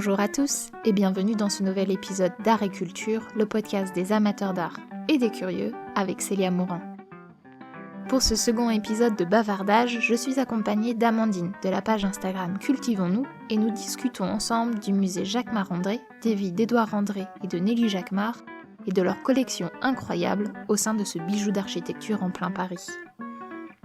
Bonjour à tous et bienvenue dans ce nouvel épisode d'Art et Culture, le podcast des amateurs d'art et des curieux avec Célia Mourant. Pour ce second épisode de bavardage, je suis accompagnée d'Amandine de la page Instagram Cultivons-nous et nous discutons ensemble du musée Jacquemart-André, des vies d'Édouard André et de Nelly Jacquemart et de leur collection incroyable au sein de ce bijou d'architecture en plein Paris.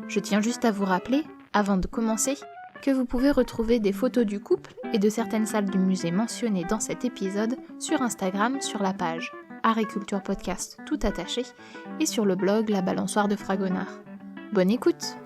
Je tiens juste à vous rappeler, avant de commencer, que vous pouvez retrouver des photos du couple et de certaines salles du musée mentionnées dans cet épisode sur Instagram sur la page Art et Culture Podcast tout attaché et sur le blog La Balançoire de Fragonard. Bonne écoute!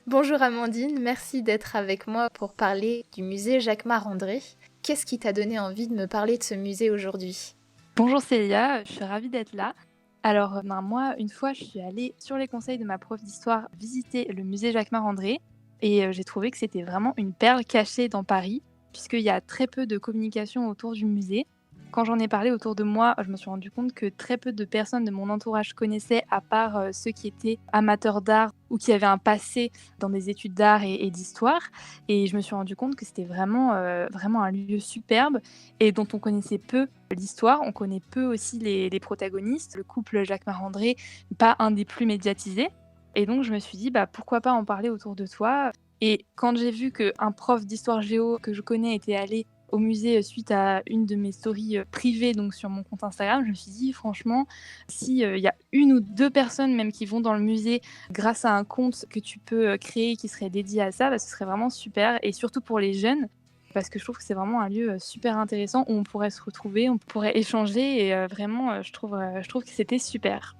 Bonjour Amandine, merci d'être avec moi pour parler du musée Jacquemart-André. Qu'est-ce qui t'a donné envie de me parler de ce musée aujourd'hui? Bonjour Célia, je suis ravie d'être là. Alors moi, une fois, je suis allée sur les conseils de ma prof d'histoire visiter le musée Jacquemart-André et j'ai trouvé que c'était vraiment une perle cachée dans Paris puisqu'il y a très peu de communication autour du musée. Quand j'en ai parlé autour de moi, je me suis rendu compte que très peu de personnes de mon entourage connaissaient, à part ceux qui étaient amateurs d'art ou qui avaient un passé dans des études d'art et d'histoire. Et je me suis rendu compte que c'était vraiment un lieu superbe et dont on connaissait peu l'histoire. On connaît peu aussi les protagonistes. Le couple Jacquemart-André, pas un des plus médiatisés. Et donc je me suis dit, pourquoi pas en parler autour de toi. Et quand j'ai vu qu'un prof d'histoire géo que je connais était allé au musée suite à une de mes stories privées donc sur mon compte Instagram, je me suis dit franchement, si y a une ou deux personnes même qui vont dans le musée grâce à un compte que tu peux créer qui serait dédié à ça, ce serait vraiment super, et surtout pour les jeunes, parce que je trouve que c'est vraiment un lieu super intéressant où on pourrait se retrouver, on pourrait échanger, et vraiment je trouve que c'était super.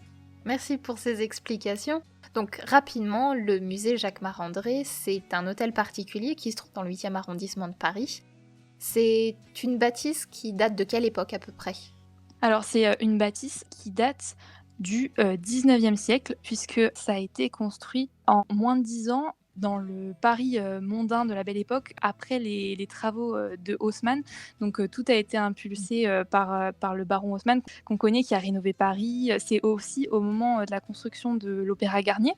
Merci pour ces explications. Donc rapidement, le musée Jacquemart-André, c'est un hôtel particulier qui se trouve dans le 8e arrondissement de Paris. C'est une bâtisse qui date de quelle époque à peu près? Alors c'est une bâtisse qui date du 19e siècle, puisque ça a été construit en moins de 10 ans dans le Paris mondain de la Belle Époque, après les travaux de Haussmann. Donc tout a été impulsé par le baron Haussmann, qu'on connaît, qui a rénové Paris. C'est aussi au moment de la construction de l'Opéra Garnier.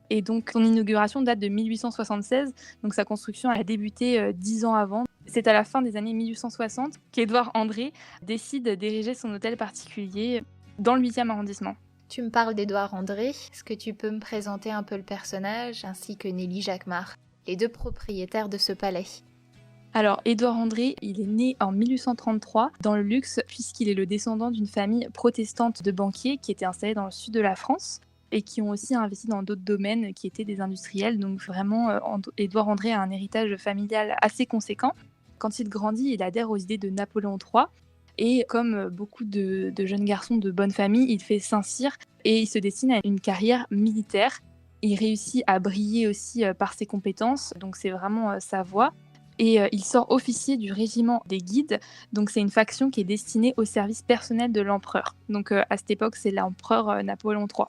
Et donc son inauguration date de 1876, donc sa construction a débuté 10 ans avant. C'est à la fin des années 1860 qu'Édouard André décide d'ériger son hôtel particulier dans le 8e arrondissement. Tu me parles d'Édouard André, est-ce que tu peux me présenter un peu le personnage ainsi que Nelly Jacquemart, les deux propriétaires de ce palais? Alors, Édouard André, il est né en 1833 dans le luxe, puisqu'il est le descendant d'une famille protestante de banquiers qui était installée dans le sud de la France et qui ont aussi investi dans d'autres domaines qui étaient des industriels. Donc vraiment, Édouard André a un héritage familial assez conséquent. Quand il grandit, il adhère aux idées de Napoléon III. Et comme beaucoup de jeunes garçons de bonne famille, il fait Saint-Cyr et il se destine à une carrière militaire. Il réussit à briller aussi par ses compétences, donc c'est vraiment sa voie. Et il sort officier du régiment des guides, donc c'est une faction qui est destinée au service personnel de l'empereur. Donc à cette époque, c'est l'empereur Napoléon III.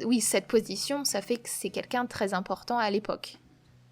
Oui, cette position, ça fait que c'est quelqu'un de très important à l'époque.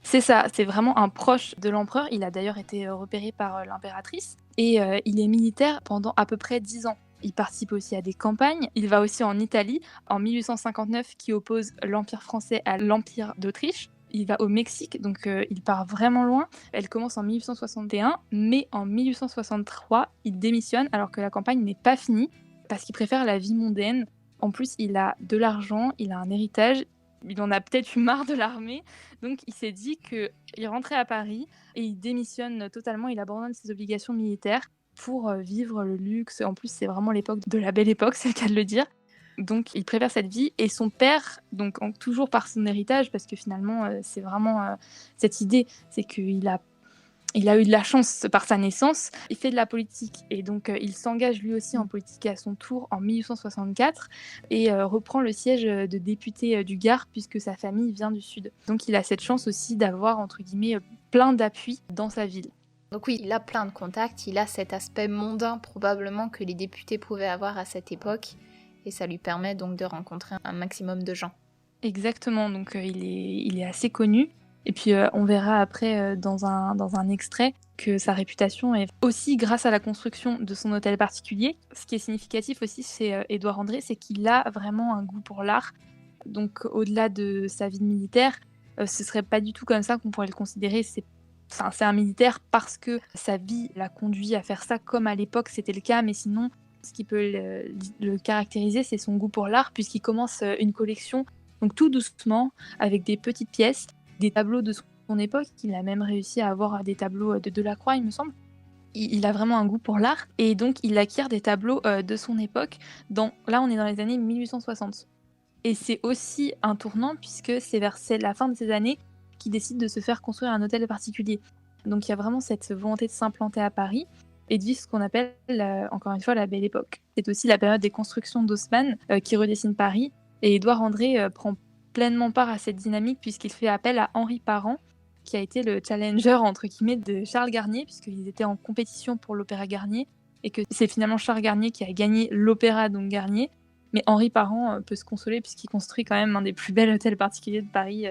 C'est ça, c'est vraiment un proche de l'empereur. Il a d'ailleurs été repéré par l'impératrice. Et il est militaire pendant à peu près 10 ans. Il participe aussi à des campagnes. Il va aussi en Italie en 1859, qui oppose l'Empire français à l'Empire d'Autriche. Il va au Mexique, donc il part vraiment loin. Elle commence en 1861, mais en 1863, il démissionne alors que la campagne n'est pas finie, parce qu'il préfère la vie mondaine. En plus, il a de l'argent, il a un héritage. Il en a peut-être eu marre de l'armée, donc il s'est dit qu'il rentrait à Paris et il démissionne totalement, il abandonne ses obligations militaires pour vivre le luxe. En plus, c'est vraiment l'époque de la Belle Époque, c'est le cas de le dire. Donc il préfère cette vie, et son père, donc toujours par son héritage, parce que finalement c'est vraiment cette idée, c'est qu'il a eu de la chance par sa naissance, il fait de la politique, et donc il s'engage lui aussi en politique à son tour en 1864 et reprend le siège de député du Gard, puisque sa famille vient du Sud. Donc il a cette chance aussi d'avoir, entre guillemets, plein d'appui dans sa ville. Donc oui, il a plein de contacts, il a cet aspect mondain probablement que les députés pouvaient avoir à cette époque, et ça lui permet donc de rencontrer un maximum de gens. Exactement, donc il est assez connu. Et puis on verra après dans un extrait que sa réputation est aussi grâce à la construction de son hôtel particulier. Ce qui est significatif aussi chez Édouard André, c'est qu'il a vraiment un goût pour l'art. Donc au-delà de sa vie de militaire, ce serait pas du tout comme ça qu'on pourrait le considérer. C'est Enfin, c'est un militaire parce que sa vie l'a conduit à faire ça, comme à l'époque c'était le cas, mais sinon, ce qui peut le caractériser, c'est son goût pour l'art, puisqu'il commence une collection, donc tout doucement, avec des petites pièces, des tableaux de son époque. Il a même réussi à avoir des tableaux de Delacroix, il me semble. Il a vraiment un goût pour l'art, et donc il acquiert des tableaux de son époque. Là, on est dans les années 1860. Et c'est aussi un tournant, puisque c'est vers la fin de ces années qu'il décide de se faire construire un hôtel particulier. Donc il y a vraiment cette volonté de s'implanter à Paris et de vivre ce qu'on appelle, encore une fois, la Belle Époque. C'est aussi la période des constructions d'Haussmann qui redessine Paris. Et Édouard André prend pleinement part à cette dynamique, puisqu'il fait appel à Henri Parent, qui a été le challenger, entre guillemets, de Charles Garnier, puisqu'ils étaient en compétition pour l'Opéra Garnier, et que c'est finalement Charles Garnier qui a gagné l'Opéra donc Garnier. Mais Henri Parent peut se consoler, puisqu'il construit quand même un des plus bels hôtels particuliers de Paris,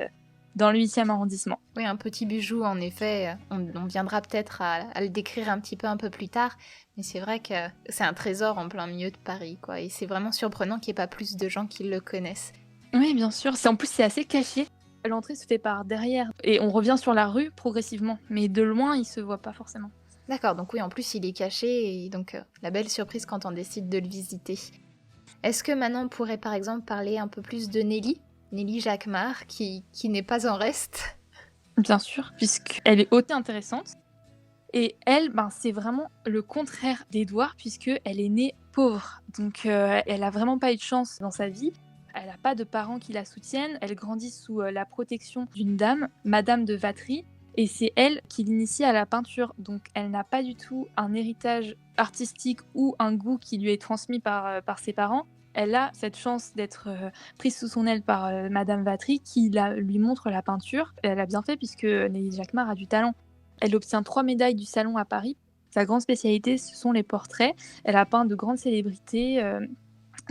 dans le 8e arrondissement. Oui, un petit bijou, en effet. On viendra peut-être à le décrire un peu plus tard, mais c'est vrai que c'est un trésor en plein milieu de Paris, quoi. Et c'est vraiment surprenant qu'il n'y ait pas plus de gens qui le connaissent. Oui, bien sûr. En plus, c'est assez caché. L'entrée se fait par derrière, et on revient sur la rue progressivement, mais de loin, il se voit pas forcément. D'accord, donc oui, en plus, il est caché, et donc la belle surprise quand on décide de le visiter. Est-ce que maintenant on pourrait par exemple parler un peu plus de Nelly Jacquemart, qui n'est pas en reste? Bien sûr, puisqu'elle est aussi intéressante. Et elle, c'est vraiment le contraire d'Édouard, puisqu'elle est née pauvre. Donc elle a vraiment pas eu de chance dans sa vie. Elle n'a pas de parents qui la soutiennent. Elle grandit sous la protection d'une dame, Madame de Vatry, et c'est elle qui l'initie à la peinture. Donc elle n'a pas du tout un héritage artistique ou un goût qui lui est transmis par ses parents. Elle a cette chance d'être prise sous son aile par Madame Vatry, qui lui montre la peinture. Elle a bien fait, puisque Nelly Jacquemart a du talent. Elle obtient 3 médailles du Salon à Paris. Sa grande spécialité, ce sont les portraits. Elle a peint de grandes célébrités,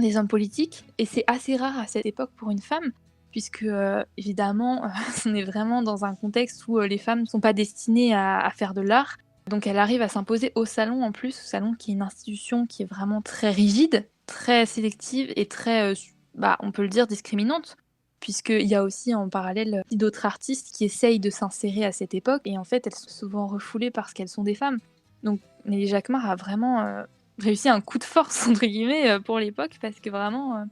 des hommes politiques, et c'est assez rare à cette époque pour une femme, puisque évidemment, on est vraiment dans un contexte où les femmes ne sont pas destinées à faire de l'art. Donc elle arrive à s'imposer au Salon en plus, au Salon qui est une institution qui est vraiment très rigide, très sélective et très, on peut le dire, discriminante, puisqu'il y a aussi en parallèle d'autres artistes qui essayent de s'insérer à cette époque, et en fait elles sont souvent refoulées parce qu'elles sont des femmes. Donc Nelly Jacquemart a vraiment réussi un coup de force, entre guillemets, pour l'époque, parce que vraiment,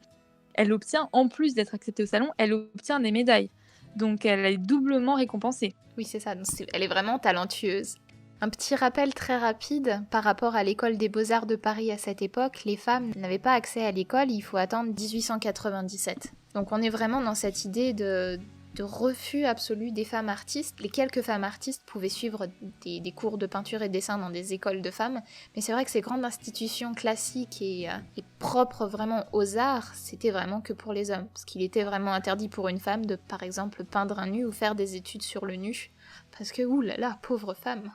elle obtient, en plus d'être acceptée au Salon, elle obtient des médailles. Donc elle est doublement récompensée. Oui, c'est ça, elle est vraiment talentueuse. Un petit rappel très rapide par rapport à l'école des beaux-arts de Paris à cette époque, les femmes n'avaient pas accès à l'école, il faut attendre 1897. Donc on est vraiment dans cette idée de refus absolu des femmes artistes. Les quelques femmes artistes pouvaient suivre des cours de peinture et de dessin dans des écoles de femmes, mais c'est vrai que ces grandes institutions classiques et propres vraiment aux arts, c'était vraiment que pour les hommes, parce qu'il était vraiment interdit pour une femme de, par exemple, peindre un nu ou faire des études sur le nu, parce que, oulala, pauvre femme.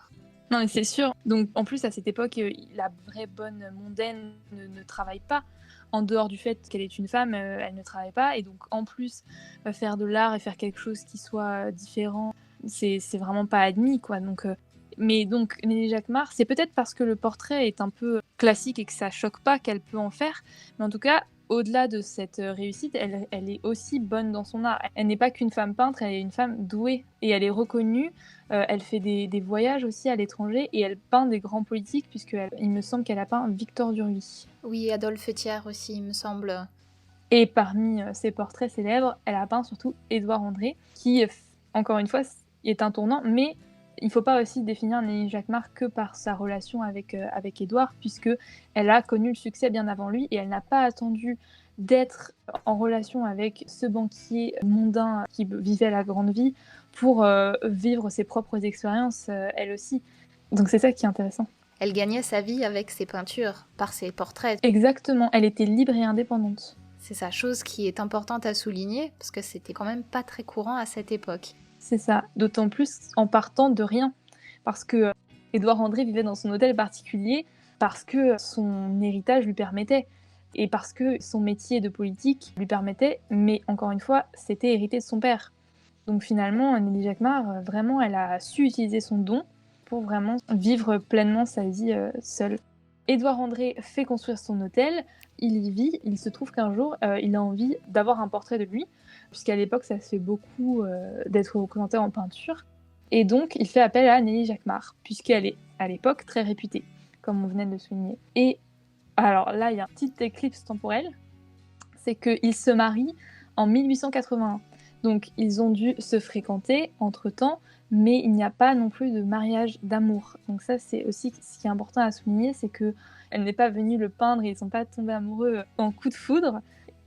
Non, mais c'est sûr. Donc, en plus, à cette époque, la vraie bonne mondaine ne travaille pas. En dehors du fait qu'elle est une femme, elle ne travaille pas. Et donc, en plus, faire de l'art et faire quelque chose qui soit différent, c'est vraiment pas admis, quoi. Donc, mais donc, Nelly Jacquemart, c'est peut-être parce que le portrait est un peu classique et que ça choque pas qu'elle peut en faire. Mais en tout cas, au-delà de cette réussite, elle est aussi bonne dans son art. Elle n'est pas qu'une femme peintre, elle est une femme douée. Et elle est reconnue. Elle fait des voyages aussi à l'étranger, et elle peint des grands politiques, puisqu'il me semble qu'elle a peint Victor Duruy. Oui, Adolphe Thiers aussi, il me semble. Et parmi ses portraits célèbres, elle a peint surtout Édouard André, qui, encore une fois, est un tournant, mais il ne faut pas aussi définir Nelly Jacquemart que par sa relation avec Édouard, puisqu'elle a connu le succès bien avant lui, et elle n'a pas attendu d'être en relation avec ce banquier mondain qui vivait la grande vie pour vivre ses propres expériences, elle aussi. Donc c'est ça qui est intéressant. Elle gagnait sa vie avec ses peintures, par ses portraits. Exactement, elle était libre et indépendante. C'est sa chose qui est importante à souligner, parce que c'était quand même pas très courant à cette époque. C'est ça, d'autant plus en partant de rien. Parce que Édouard André vivait dans son hôtel particulier, parce que son héritage lui permettait, et parce que son métier de politique lui permettait, mais encore une fois, c'était hérité de son père. Donc finalement, Nelly Jacquemart, vraiment, elle a su utiliser son don pour vraiment vivre pleinement sa vie seule. Édouard André fait construire son hôtel, il y vit, il se trouve qu'un jour, il a envie d'avoir un portrait de lui, puisqu'à l'époque, ça se fait beaucoup d'être représenté en peinture. Et donc, il fait appel à Nelly Jacquemart, puisqu'elle est à l'époque très réputée, comme on venait de le souligner. Et alors là, il y a une petite éclipse temporelle, c'est qu'ils se marient en 1881. Donc, ils ont dû se fréquenter entre-temps, mais il n'y a pas non plus de mariage d'amour. Donc ça, c'est aussi ce qui est important à souligner, c'est qu'elle n'est pas venue le peindre, ils ne sont pas tombés amoureux en coup de foudre.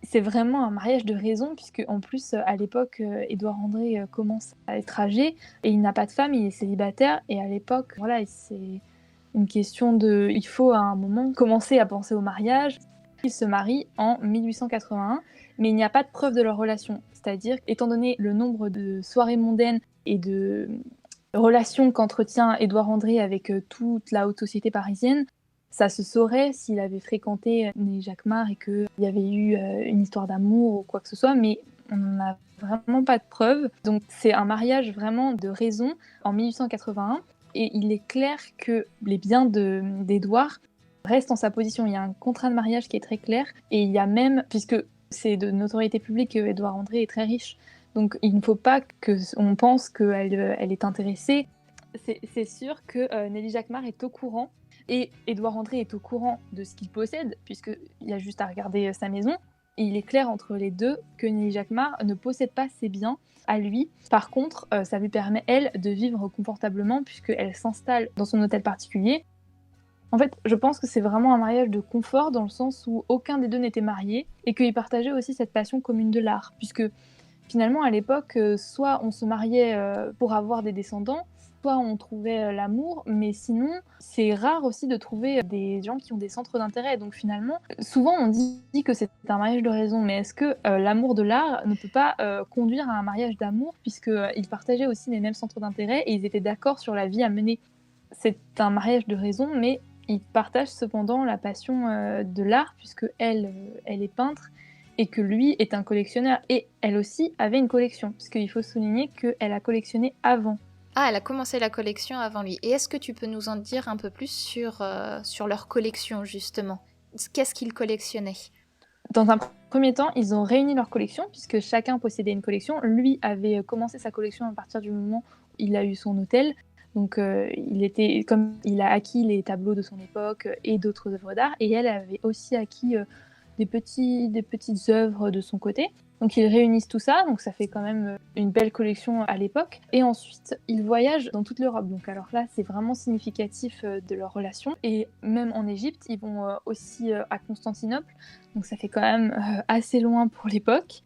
C'est vraiment un mariage de raison, puisque en plus, à l'époque, Édouard André commence à être âgé, et il n'a pas de femme, il est célibataire, et à l'époque, voilà, c'est une question de... Il faut à un moment commencer à penser au mariage. Ils se marient en 1881, mais il n'y a pas de preuve de leur relation. C'est-à-dire, étant donné le nombre de soirées mondaines et de relations qu'entretient Édouard André avec toute la haute société parisienne, ça se saurait s'il avait fréquenté Nelly Jacquemart et qu'il y avait eu une histoire d'amour ou quoi que ce soit, mais on n'a vraiment pas de preuves. Donc c'est un mariage vraiment de raison en 1881, et il est clair que les biens d'Édouard reste en sa position. Il y a un contrat de mariage qui est très clair, et il y a même, puisque c'est de notoriété publique que Édouard André est très riche, donc il ne faut pas qu'on pense qu'elle est intéressée. C'est sûr que Nelly Jacquemart est au courant, et Édouard André est au courant de ce qu'il possède, puisqu'il y a juste à regarder sa maison. Et il est clair entre les deux que Nelly Jacquemart ne possède pas ses biens à lui. Par contre, ça lui permet, elle, de vivre confortablement, puisqu'elle s'installe dans son hôtel particulier. En fait, je pense que c'est vraiment un mariage de confort, dans le sens où aucun des deux n'était marié, et qu'ils partageaient aussi cette passion commune de l'art. Puisque finalement, à l'époque, soit on se mariait pour avoir des descendants, soit on trouvait l'amour, mais sinon, c'est rare aussi de trouver des gens qui ont des centres d'intérêt. Donc finalement, souvent on dit que c'est un mariage de raison, mais est-ce que l'amour de l'art ne peut pas conduire à un mariage d'amour, puisqu'ils partageaelle aussi les mêmes centres d'intérêt et ils étaient d'accord sur la vie à mener? C'est un mariage de raison, mais ils partagent cependant la passion de l'art, puisque elle est peintre, et que lui est un collectionneur. Et elle aussi avait une collection, parce qu'il faut souligner qu'elle a collectionné avant. Ah, elle a commencé la collection avant lui. Et est-ce que tu peux nous en dire un peu plus sur leur collection, justement? Qu'est-ce qu'ils collectionnaient? Dans un premier temps, ils ont réuni leur collection, puisque chacun possédait une collection. Lui avait commencé sa collection à partir du moment où il a eu son hôtel. Donc, il a acquis les tableaux de son époque et d'autres œuvres d'art. Et elle avait aussi acquis des petites œuvres de son côté. Donc ils réunissent tout ça, donc ça fait quand même une belle collection à l'époque. Et ensuite, ils voyagent dans toute l'Europe. Donc alors là, c'est vraiment significatif de leur relation. Et même en Égypte, ils vont aussi à Constantinople. Donc ça fait quand même assez loin pour l'époque.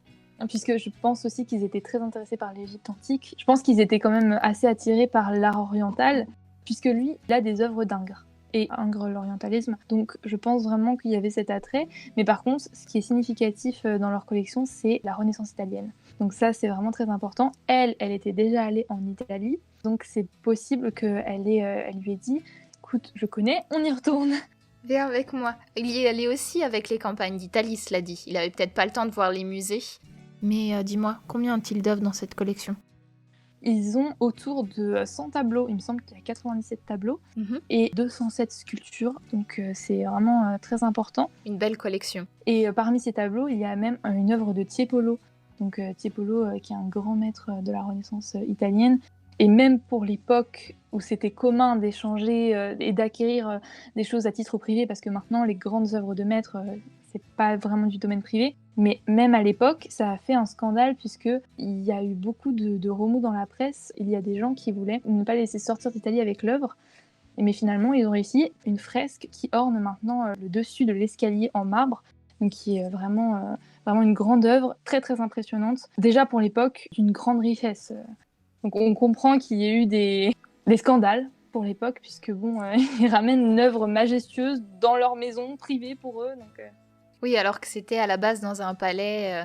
Puisque je pense aussi qu'ils étaient très intéressés par l'Égypte antique. Je pense qu'ils étaient quand même assez attirés par l'art oriental, puisque lui, il a des œuvres d'Ingres. Et Ingres l'orientalisme. Donc je pense vraiment qu'il y avait cet attrait. Mais par contre, ce qui est significatif dans leur collection, c'est la Renaissance italienne. Donc ça, c'est vraiment très important. Elle était déjà allée en Italie. Donc c'est possible qu'elle lui ait dit « Écoute, je connais, on y retourne ». Viens avec moi. Il y est allé aussi avec les campagnes d'Italie, cela dit. Il avait peut-être pas le temps de voir les musées. Mais dis-moi, combien ont-ils d'œuvres dans cette collection? Ils ont autour de 100 tableaux, il me semble qu'il y a 97 tableaux, et 207 sculptures, donc c'est vraiment très important. Une belle collection. Et parmi ces tableaux, il y a même une œuvre de Tiepolo, donc Tiepolo qui est un grand maître de la Renaissance italienne. Et même pour l'époque où c'était commun d'échanger et d'acquérir des choses à titre privé, parce que maintenant les grandes œuvres de maître, c'est pas vraiment du domaine privé, mais même à l'époque, ça a fait un scandale, puisqu'il y a eu beaucoup de remous dans la presse. Il y a des gens qui voulaient ne pas laisser sortir d'Italie avec l'œuvre, mais finalement ils ont réussi. Une fresque qui orne maintenant le dessus de l'escalier en marbre, donc qui est vraiment une grande œuvre, très très impressionnante, déjà pour l'époque, d'une grande richesse. Donc on comprend qu'il y ait eu des scandales pour l'époque, puisque ils ramènent une œuvre majestueuse dans leur maison privée pour eux. Oui, alors que c'était à la base dans un palais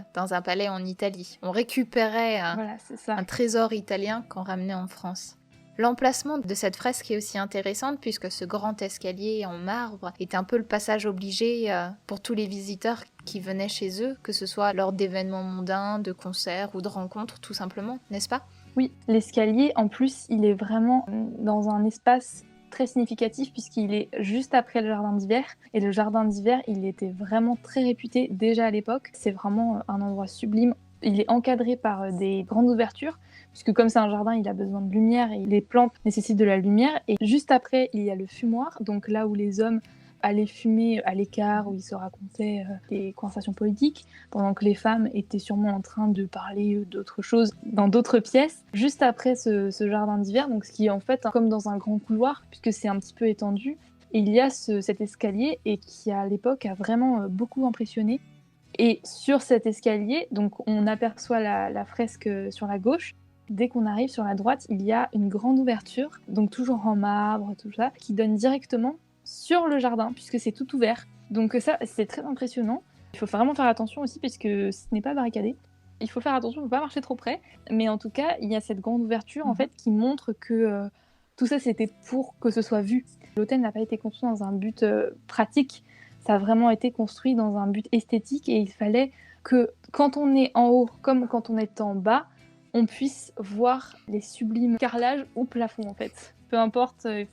en Italie. On récupérait un trésor italien qu'on ramenait en France. L'emplacement de cette fresque est aussi intéressante, puisque ce grand escalier en marbre est un peu le passage obligé pour tous les visiteurs qui venaient chez eux, que ce soit lors d'événements mondains, de concerts ou de rencontres tout simplement, n'est-ce pas? Oui, l'escalier, en plus, il est vraiment dans un espace très significatif, puisqu'il est juste après le jardin d'hiver. Et le jardin d'hiver, il était vraiment très réputé déjà à l'époque. C'est vraiment un endroit sublime. Il est encadré par des grandes ouvertures, puisque comme c'est un jardin, il a besoin de lumière et les plantes nécessitent de la lumière. Et juste après, il y a le fumoir, donc là où les hommes allaient fumer à l'écart, où ils se racontaient des conversations politiques, pendant que les femmes étaient sûrement en train de parler d'autres choses dans d'autres pièces. Juste après ce jardin d'hiver, donc ce qui est en fait comme dans un grand couloir, puisque c'est un petit peu étendu, et il y a cet escalier et qui à l'époque a vraiment beaucoup impressionné. Et sur cet escalier, donc on aperçoit la fresque sur la gauche. Dès qu'on arrive sur la droite, il y a une grande ouverture, donc toujours en marbre, tout ça, qui donne directement sur le jardin, puisque c'est tout ouvert. Donc ça, c'est très impressionnant. Il faut vraiment faire attention aussi, puisque ce n'est pas barricadé. Il faut faire attention, il ne faut pas marcher trop près. Mais en tout cas, il y a cette grande ouverture en fait, qui montre que tout ça, c'était pour que ce soit vu. L'hôtel n'a pas été construit dans un but pratique. Ça a vraiment été construit dans un but esthétique et il fallait que quand on est en haut comme quand on est en bas, on puisse voir les sublimes carrelages au plafond en fait. Peu importe que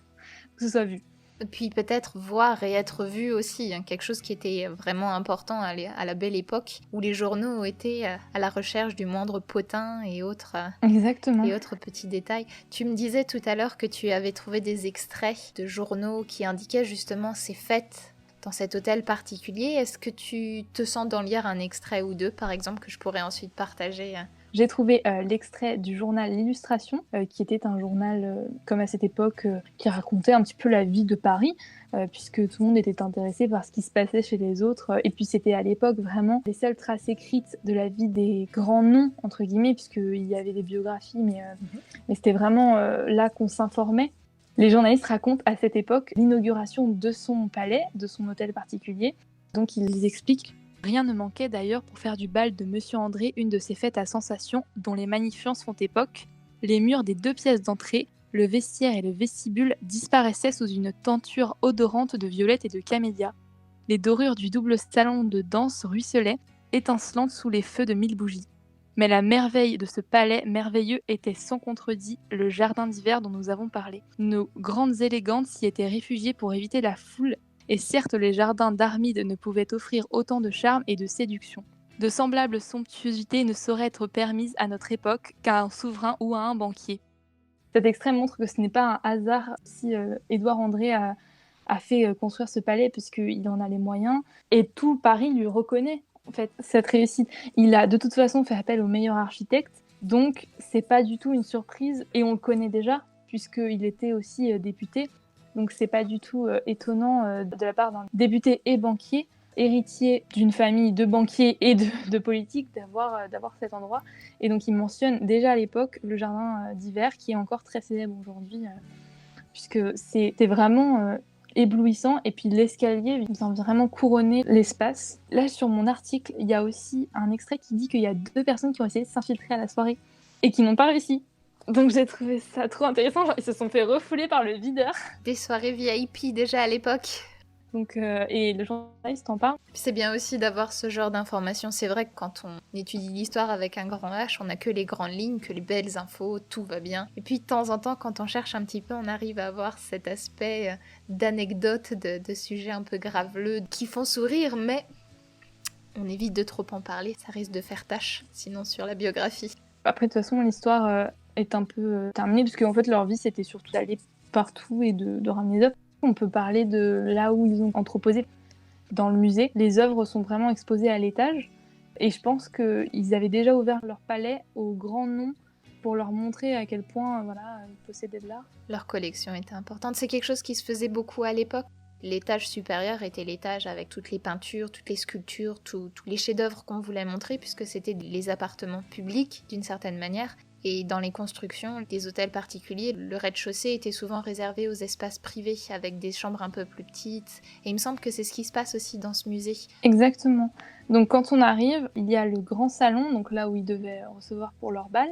ce soit vu. Puis peut-être voir et être vu aussi, quelque chose qui était vraiment important à la belle époque, où les journaux étaient à la recherche du moindre potin et autres petits détails. Tu me disais tout à l'heure que tu avais trouvé des extraits de journaux qui indiquaient justement ces fêtes dans cet hôtel particulier. Est-ce que tu te sens d'en lire un extrait ou deux, par exemple, que je pourrais ensuite partager J'ai trouvé l'extrait du journal L'Illustration, qui était un journal, comme à cette époque, qui racontait un petit peu la vie de Paris, puisque tout le monde était intéressé par ce qui se passait chez les autres. Et puis c'était à l'époque vraiment les seules traces écrites de la vie des grands noms, entre guillemets, puisqu'il y avait des biographies, mais c'était vraiment là qu'on s'informait. Les journalistes racontent à cette époque l'inauguration de son palais, de son hôtel particulier. Donc ils expliquent. Rien ne manquait d'ailleurs pour faire du bal de Monsieur André une de ces fêtes à sensation dont les magnificences font époque. Les murs des 2 pièces d'entrée, le vestiaire et le vestibule disparaissaient sous une tenture odorante de violettes et de camélias. Les dorures du double salon de danse ruisselaient, étincelantes sous les feux de 1000 bougies. Mais la merveille de ce palais merveilleux était sans contredit le jardin d'hiver dont nous avons parlé. Nos grandes élégantes s'y étaient réfugiées pour éviter la foule. Et certes, les jardins d'Armide ne pouvaient offrir autant de charme et de séduction. De semblables somptuosités ne sauraient être permises à notre époque qu'à un souverain ou à un banquier. Cet extrait montre que ce n'est pas un hasard si Édouard André a fait construire ce palais, puisqu'il en a les moyens. Et tout Paris lui reconnaît en fait cette réussite. Il a de toute façon fait appel au meilleur architecte, donc c'est pas du tout une surprise. Et on le connaît déjà, puisqu'il était aussi député. Donc c'est pas du tout étonnant de la part d'un député et banquier, héritier d'une famille de banquiers et de politiques, d'avoir cet endroit. Et donc il mentionne déjà à l'époque le jardin d'hiver, qui est encore très célèbre aujourd'hui, puisque c'était vraiment éblouissant. Et puis l'escalier vient vraiment couronner l'espace. Là, sur mon article, il y a aussi un extrait qui dit qu'il y a 2 personnes qui ont essayé de s'infiltrer à la soirée et qui n'ont pas réussi. Donc j'ai trouvé ça trop intéressant, genre, ils se sont fait refouler par le videur. Des soirées VIP déjà à l'époque. Donc, et le journaliste en parle. C'est bien aussi d'avoir ce genre d'informations. C'est vrai que quand on étudie l'histoire avec un grand H, on n'a que les grandes lignes, que les belles infos, tout va bien. Et puis de temps en temps, quand on cherche un petit peu, on arrive à avoir cet aspect d'anecdotes, de sujets un peu graveleux, qui font sourire, mais on évite de trop en parler, ça risque de faire tâche, sinon sur la biographie. Après, de toute façon, l'histoire est un peu terminée, parce qu'en fait, leur vie, c'était surtout d'aller partout et de ramener des œuvres. On peut parler de là où ils ont entreposé. Dans le musée, les œuvres sont vraiment exposées à l'étage. Et je pense qu'ils avaient déjà ouvert leur palais aux grands noms pour leur montrer à quel point ils possédaient de l'art. Leur collection était importante. C'est quelque chose qui se faisait beaucoup à l'époque. L'étage supérieur était l'étage avec toutes les peintures, toutes les sculptures, tous les chefs-d'œuvre qu'on voulait montrer, puisque c'était les appartements publics d'une certaine manière. Et dans les constructions des hôtels particuliers, le rez-de-chaussée était souvent réservé aux espaces privés, avec des chambres un peu plus petites. Et il me semble que c'est ce qui se passe aussi dans ce musée. Exactement. Donc quand on arrive, il y a le grand salon, donc là où ils devaient recevoir pour leur bal.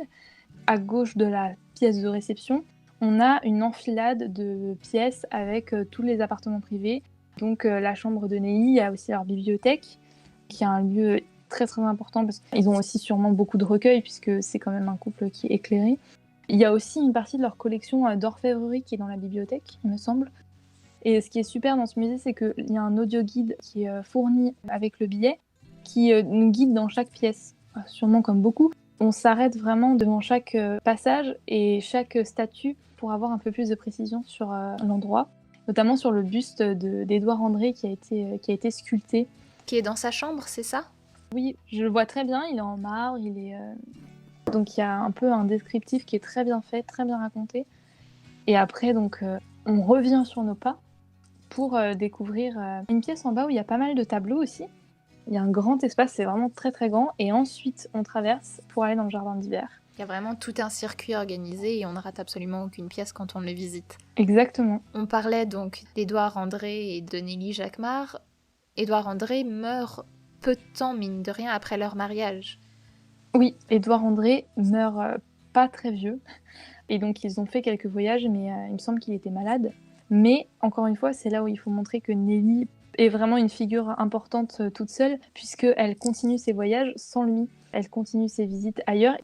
À gauche de la pièce de réception, on a une enfilade de pièces avec tous les appartements privés. Donc la chambre de Neuilly, il y a aussi leur bibliothèque, qui est un lieu très très important parce qu'ils ont aussi sûrement beaucoup de recueils, puisque c'est quand même un couple qui est éclairé. Il y a aussi une partie de leur collection d'orfèvrerie qui est dans la bibliothèque, il me semble. Et ce qui est super dans ce musée, c'est qu'il y a un audio guide qui est fourni avec le billet, qui nous guide dans chaque pièce, sûrement comme beaucoup. On s'arrête vraiment devant chaque passage et chaque statue pour avoir un peu plus de précision sur l'endroit, notamment sur le buste d'Édouard André qui a été sculpté. Qui est dans sa chambre, c'est ça ? Oui, je le vois très bien, il est en marbre, donc il y a un peu un descriptif qui est très bien fait, très bien raconté. Et après, donc, on revient sur nos pas pour découvrir une pièce en bas où il y a pas mal de tableaux aussi. Il y a un grand espace, c'est vraiment très très grand. Et ensuite, on traverse pour aller dans le jardin d'hiver. Il y a vraiment tout un circuit organisé et on ne rate absolument aucune pièce quand on le visite. Exactement. On parlait donc d'Édouard André et de Nelly Jacquemart. Édouard André meurt peu de temps, mine de rien, après leur mariage. Oui, Édouard André meurt pas très vieux. Et donc, ils ont fait quelques voyages, mais il me semble qu'il était malade. Mais, encore une fois, c'est là où il faut montrer que Nelly est vraiment une figure importante toute seule, puisqu'elle continue ses voyages sans lui. Elle continue ses visites ailleurs.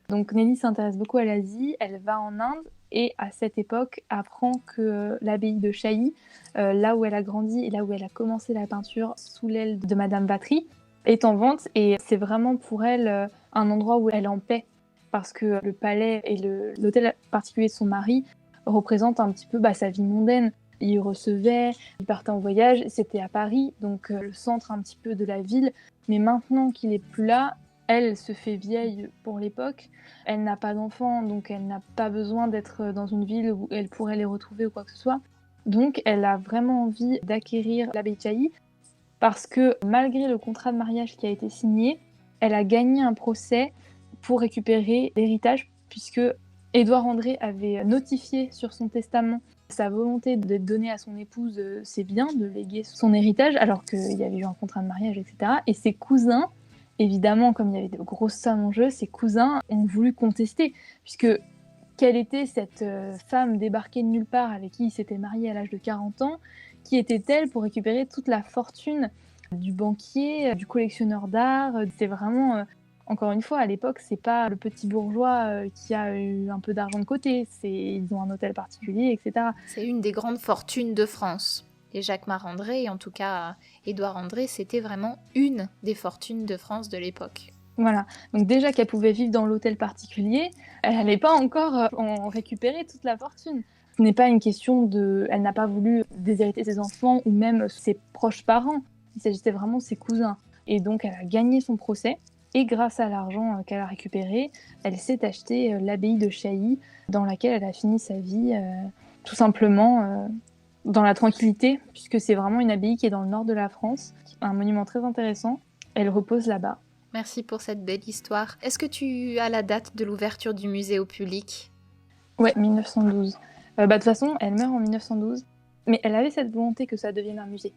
Donc, Nelly s'intéresse beaucoup à l'Asie, elle va en Inde, et à cette époque, apprend que l'abbaye de Chailly, là où elle a grandi et là où elle a commencé la peinture sous l'aile de Madame Vatry, est en vente. Et c'est vraiment pour elle un endroit où elle est en paix, parce que le palais et l'hôtel particulier de son mari représentent un petit peu sa vie mondaine. Il recevait, il partait en voyage, c'était à Paris, donc le centre un petit peu de la ville. Mais maintenant qu'il est plus là, elle se fait vieille pour l'époque. Elle n'a pas d'enfants, donc elle n'a pas besoin d'être dans une ville où elle pourrait les retrouver ou quoi que ce soit. Donc elle a vraiment envie d'acquérir l'abbaye de Chailly parce que malgré le contrat de mariage qui a été signé, elle a gagné un procès pour récupérer l'héritage, puisque Édouard André avait notifié sur son testament sa volonté de donner à son épouse ses biens, de léguer son héritage, alors qu'il y avait eu un contrat de mariage, etc. Et ses cousins, évidemment, comme il y avait de grosses sommes en jeu, ses cousins ont voulu contester, puisque quelle était cette femme débarquée de nulle part avec qui il s'était marié à l'âge de 40 ans? Qui était-elle pour récupérer toute la fortune du banquier, du collectionneur d'art? C'était vraiment... Encore une fois, à l'époque, c'est pas le petit bourgeois qui a eu un peu d'argent de côté. Ils ont un hôtel particulier, etc. C'est une des grandes fortunes de France. Et Jacquemart André, et en tout cas Édouard André, c'était vraiment une des fortunes de France de l'époque. Voilà, donc déjà qu'elle pouvait vivre dans l'hôtel particulier, elle n'allait pas encore en récupérer toute la fortune. Ce n'est pas une question de... Elle n'a pas voulu déshériter ses enfants ou même ses proches parents. Il s'agissait vraiment de ses cousins. Et donc elle a gagné son procès. Et grâce à l'argent qu'elle a récupéré, elle s'est acheté l'abbaye de Chailly, dans laquelle elle a fini sa vie tout simplement dans la tranquillité, puisque c'est vraiment une abbaye qui est dans le nord de la France, un monument très intéressant. Elle repose là-bas. Merci pour cette belle histoire. Est-ce que tu as la date de l'ouverture du musée au public ? Ouais, 1912. De toute façon, elle meurt en 1912, mais elle avait cette volonté que ça devienne un musée.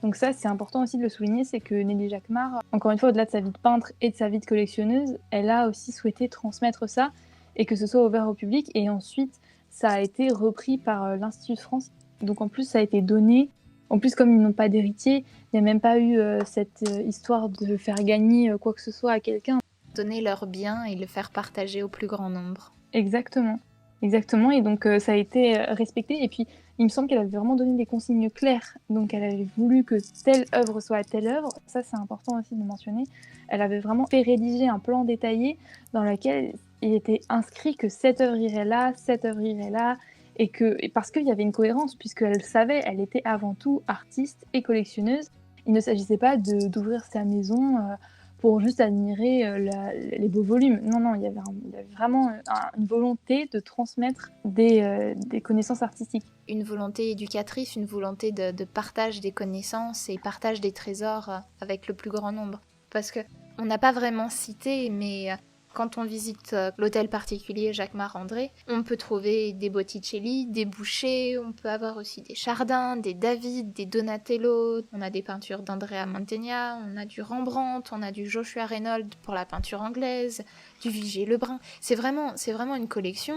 Donc ça, c'est important aussi de le souligner, c'est que Nelly Jacquemart, encore une fois, au-delà de sa vie de peintre et de sa vie de collectionneuse, elle a aussi souhaité transmettre ça et que ce soit ouvert au public. Et ensuite, ça a été repris par l'Institut de France. Donc en plus, ça a été donné. En plus, comme ils n'ont pas d'héritier, il n'y a même pas eu cette histoire de faire gagner quoi que ce soit à quelqu'un. Donner leurs biens et le faire partager au plus grand nombre. Exactement. Exactement, et donc ça a été respecté. Et puis, il me semble qu'elle avait vraiment donné des consignes claires. Donc, elle avait voulu que telle œuvre soit telle œuvre. Ça, c'est important aussi de mentionner. Elle avait vraiment fait rédiger un plan détaillé dans lequel il était inscrit que cette œuvre irait là, cette œuvre irait là. Et parce qu'il y avait une cohérence, puisqu'elle savait, elle était avant tout artiste et collectionneuse. Il ne s'agissait pas d'ouvrir sa maison pour juste admirer les beaux volumes. Non, il y avait vraiment une volonté de transmettre des connaissances artistiques. Une volonté éducatrice, une volonté de partage des connaissances et partage des trésors avec le plus grand nombre. Parce que on n'a pas vraiment cité, mais quand on visite l'hôtel particulier Jacquemart André, on peut trouver des Botticelli, des Boucher, on peut avoir aussi des Chardin, des David, des Donatello, on a des peintures d'Andrea Mantegna, on a du Rembrandt, on a du Joshua Reynolds pour la peinture anglaise, du Vigée Lebrun. C'est vraiment une collection.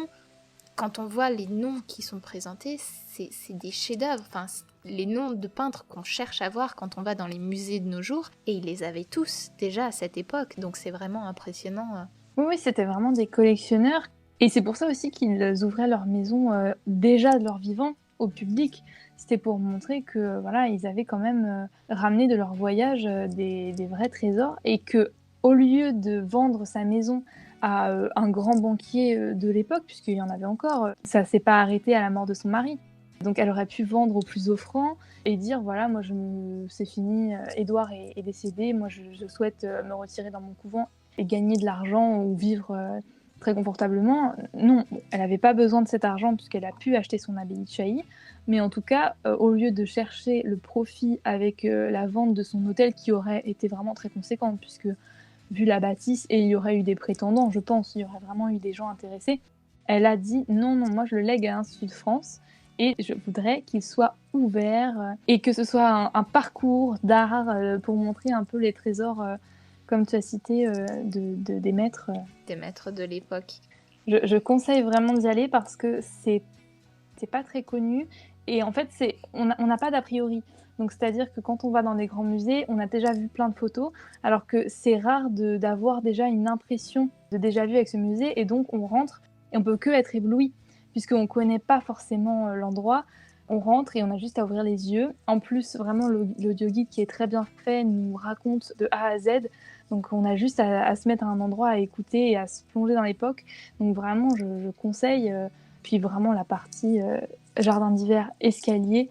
Quand on voit les noms qui sont présentés, c'est des chefs-d'œuvre. Enfin, les noms de peintres qu'on cherche à voir quand on va dans les musées de nos jours, et ils les avaient tous déjà à cette époque, donc c'est vraiment impressionnant. Oui, c'était vraiment des collectionneurs. Et c'est pour ça aussi qu'ils ouvraient leur maison déjà de leur vivant au public. C'était pour montrer que voilà, ils avaient quand même ramené de leur voyage des vrais trésors, et que au lieu de vendre sa maison à un grand banquier de l'époque, puisqu'il y en avait encore. Ça s'est pas arrêté à la mort de son mari. Donc elle aurait pu vendre au plus offrant et dire voilà, moi c'est fini, Édouard est décédé, moi je souhaite me retirer dans mon couvent et gagner de l'argent ou vivre très confortablement. Non, elle n'avait pas besoin de cet argent puisqu'elle a pu acheter son abbaye de Chailly, mais en tout cas, au lieu de chercher le profit avec la vente de son hôtel qui aurait été vraiment très conséquente, puisque vu la bâtisse, et il y aurait eu des prétendants, je pense, il y aurait vraiment eu des gens intéressés, elle a dit non, moi je le lègue à l'Institut de France et je voudrais qu'il soit ouvert et que ce soit un parcours d'art pour montrer un peu les trésors, comme tu as cité, des maîtres. Des maîtres de l'époque. Je conseille vraiment d'y aller parce que c'est pas très connu et en fait on n'a pas d'a priori. Donc c'est-à-dire que quand on va dans des grands musées, on a déjà vu plein de photos, alors que c'est rare d'avoir déjà une impression de déjà vu avec ce musée, et donc on rentre et on peut que être ébloui, puisqu'on ne connaît pas forcément l'endroit. On rentre et on a juste à ouvrir les yeux. En plus, vraiment, l'audioguide qui est très bien fait nous raconte de A à Z. Donc on a juste à se mettre à un endroit, à écouter et à se plonger dans l'époque. Donc vraiment, je conseille. Puis vraiment la partie jardin d'hiver, escalier,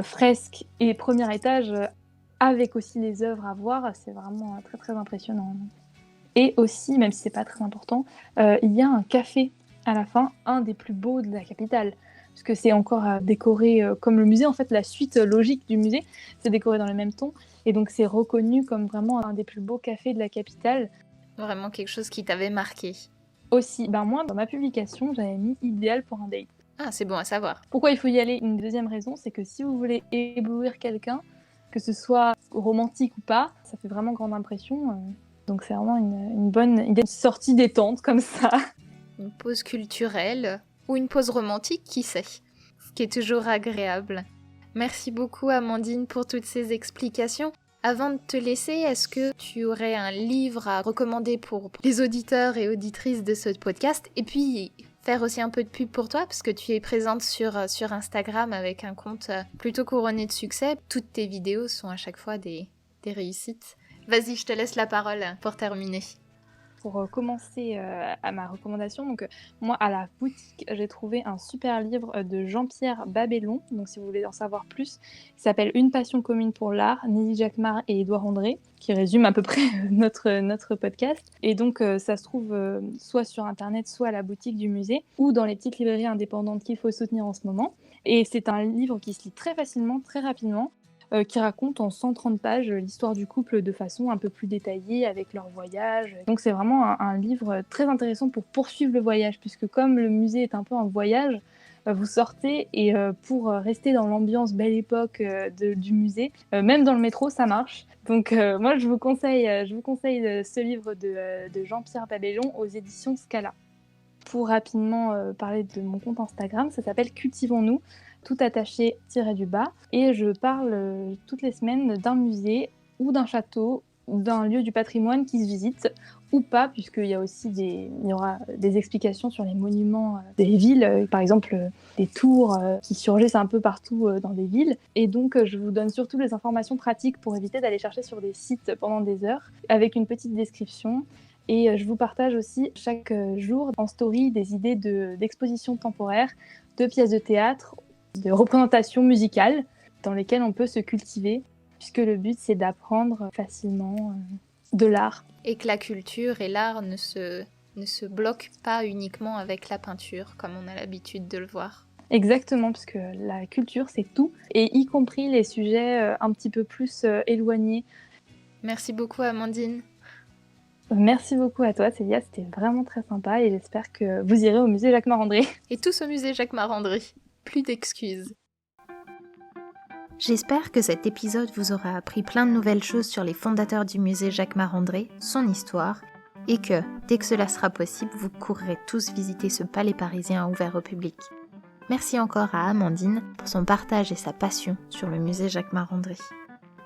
fresques et premier étage, avec aussi les œuvres à voir, c'est vraiment très très impressionnant. Et aussi, même si c'est pas très important, il y a un café à la fin, un des plus beaux de la capitale, puisque c'est encore décoré comme le musée. En fait, la suite logique du musée, c'est décoré dans le même ton, et donc c'est reconnu comme vraiment un des plus beaux cafés de la capitale. Vraiment quelque chose qui t'avait marqué. Aussi, moi, dans ma publication, j'avais mis idéal pour un date. Ah, c'est bon à savoir. Pourquoi il faut y aller? Une deuxième raison, c'est que si vous voulez éblouir quelqu'un, que ce soit romantique ou pas, ça fait vraiment grande impression. Donc c'est vraiment une bonne idée de sortie détente comme ça. Une pause culturelle ou une pause romantique, qui sait, ce qui est toujours agréable. Merci beaucoup Amandine pour toutes ces explications. Avant de te laisser, est-ce que tu aurais un livre à recommander pour les auditeurs et auditrices de ce podcast? Et puis faire aussi un peu de pub pour toi, parce que tu es présente sur Instagram avec un compte plutôt couronné de succès. Toutes tes vidéos sont à chaque fois des réussites. Vas-y, je te laisse la parole pour terminer. Pour commencer à ma recommandation, donc moi à la boutique j'ai trouvé un super livre de Jean-Pierre Babellon, donc si vous voulez en savoir plus, il s'appelle Une passion commune pour l'art, Nelly Jacquemart et Édouard André, qui résume à peu près notre podcast. Et donc ça se trouve soit sur internet, soit à la boutique du musée, ou dans les petites librairies indépendantes qu'il faut soutenir en ce moment. Et c'est un livre qui se lit très facilement, très rapidement, qui raconte en 130 pages l'histoire du couple de façon un peu plus détaillée avec leur voyage. Donc c'est vraiment un livre très intéressant pour poursuivre le voyage, puisque comme le musée est un peu un voyage, vous sortez et pour rester dans l'ambiance belle époque du musée, même dans le métro, ça marche. Donc moi je vous conseille ce livre de Jean-Pierre Babellon aux éditions Scala. Pour rapidement parler de mon compte Instagram, ça s'appelle Cultivons-nous, tout attaché tiré du bas, et je parle toutes les semaines d'un musée ou d'un château, d'un lieu du patrimoine qui se visite ou pas, puisqu'il y a aussi il y aura des explications sur les monuments des villes, par exemple des tours qui surgissent un peu partout dans des villes. Et donc je vous donne surtout les informations pratiques pour éviter d'aller chercher sur des sites pendant des heures, avec une petite description. Et je vous partage aussi chaque jour en story des idées d'expositions temporaires, de pièces de théâtre, de représentations musicales dans lesquelles on peut se cultiver, puisque le but c'est d'apprendre facilement de l'art. Et que la culture et l'art ne se bloquent pas uniquement avec la peinture, comme on a l'habitude de le voir. Exactement, parce que la culture c'est tout, et y compris les sujets un petit peu plus éloignés. Merci beaucoup Amandine. Merci beaucoup à toi Célia, c'était vraiment très sympa et j'espère que vous irez au musée Jacquemart-André. Et tous au musée Jacquemart-André. Plus d'excuses. J'espère que cet épisode vous aura appris plein de nouvelles choses sur les fondateurs du musée Jacquemart-André, son histoire, et que, dès que cela sera possible, vous courrez tous visiter ce palais parisien ouvert au public. Merci encore à Amandine pour son partage et sa passion sur le musée Jacquemart-André.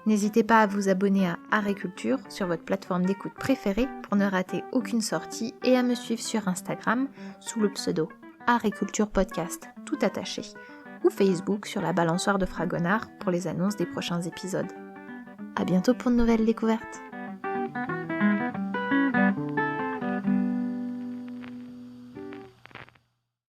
N'hésitez pas à vous abonner à Art et Culture sur votre plateforme d'écoute préférée pour ne rater aucune sortie et à me suivre sur Instagram sous le pseudo Art et Culture Podcast, tout attaché, ou Facebook sur la balançoire de Fragonard pour les annonces des prochains épisodes. À bientôt pour de nouvelles découvertes.